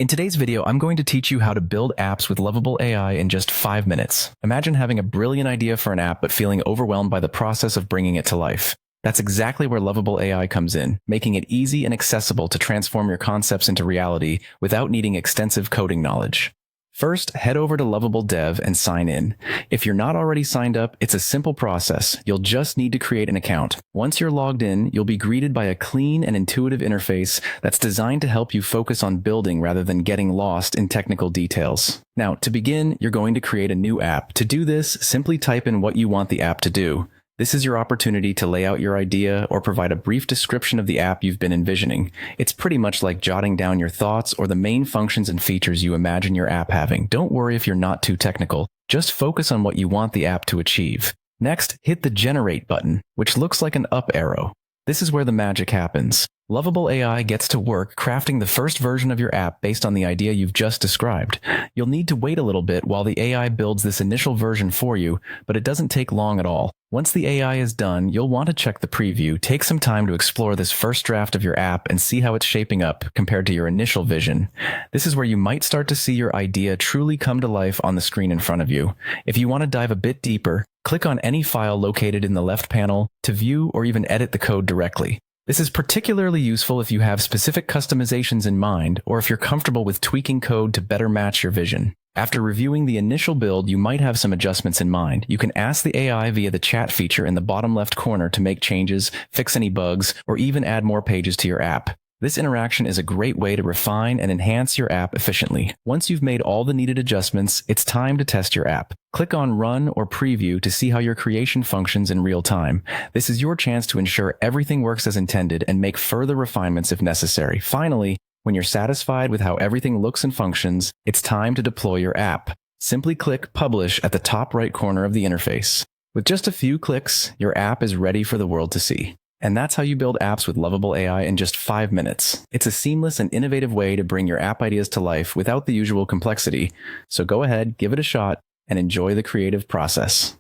In today's video, I'm going to teach you how to build apps with Lovable AI in just 5 minutes. Imagine having a brilliant idea for an app but feeling overwhelmed by the process of bringing it to life. That's exactly where Lovable AI comes in, making it easy and accessible to transform your concepts into reality without needing extensive coding knowledge. First, head over to Lovable Dev and sign in. If you're not already signed up, it's a simple process. You'll just need to create an account. Once you're logged in, you'll be greeted by a clean and intuitive interface that's designed to help you focus on building rather than getting lost in technical details. Now, to begin, you're going to create a new app. To do this, simply type in what you want the app to do. This is your opportunity to lay out your idea or provide a brief description of the app you've been envisioning. It's pretty much like jotting down your thoughts or the main functions and features you imagine your app having. Don't worry if you're not too technical. Just focus on what you want the app to achieve. Next, hit the Generate button, which looks like an up arrow. This is where the magic happens. Lovable AI gets to work crafting the first version of your app based on the idea you've just described. You'll need to wait a little bit while the AI builds this initial version for you, but it doesn't take long at all. Once the AI is done, you'll want to check the preview, take some time to explore this first draft of your app and see how it's shaping up compared to your initial vision. This is where you might start to see your idea truly come to life on the screen in front of you. If you want to dive a bit deeper, click on any file located in the left panel to view or even edit the code directly. This is particularly useful if you have specific customizations in mind or if you're comfortable with tweaking code to better match your vision. After reviewing the initial build, you might have some adjustments in mind. You can ask the AI via the chat feature in the bottom left corner to make changes, fix any bugs, or even add more pages to your app. This interaction is a great way to refine and enhance your app efficiently. Once you've made all the needed adjustments, it's time to test your app. Click on Run or Preview to see how your creation functions in real time. This is your chance to ensure everything works as intended and make further refinements if necessary. Finally, when you're satisfied with how everything looks and functions, it's time to deploy your app. Simply click Publish at the top right corner of the interface. With just a few clicks, your app is ready for the world to see. And that's how you build apps with Lovable AI in just 5 minutes. It's a seamless and innovative way to bring your app ideas to life without the usual complexity. So go ahead, give it a shot, and enjoy the creative process.